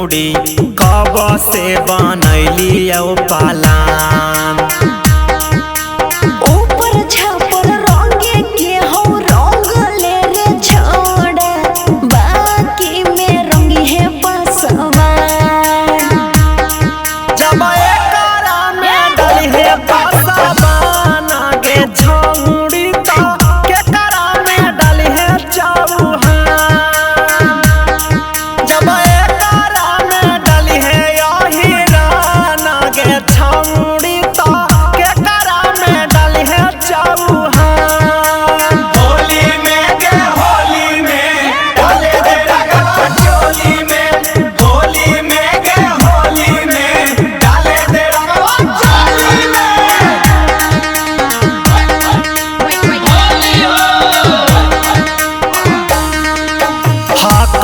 छौड़ी कब से बनैली पालान। ऊपर छापर रंगे के हो रंग ले रे छोड़ा, बाकी में रंगी है बसवा। जब एकरा में डली है बसवा नागे छौड़ी तो केकरा में डली है चौहान। जब एकरा में डली है हीरा नागे छौड़ी तो केकरा में डली है चौहान। होली में के होली में डाले दे रंगवा चोली में, होली में के होली में डाले दे रंगवा चोली में।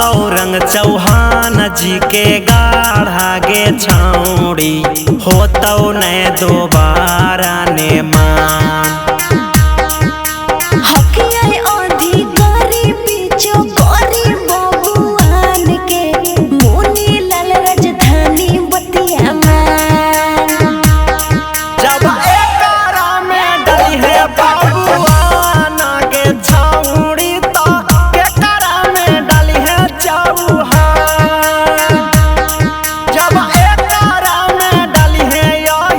कौरंग चौहान जी के गाढ़ा गे छौड़ी होतौ न दोबारा ने मान। हकिया अधिकारी बीचो करी बबुआन के, मुनी लाल राजधानी बतिया मान। जब एकरा में डली है बबुआन गे छौड़ी तो केकरा में डली है चौहान। जब एकरा में डली है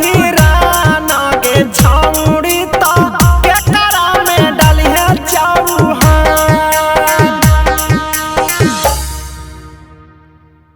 हीरा नागे छौड़ी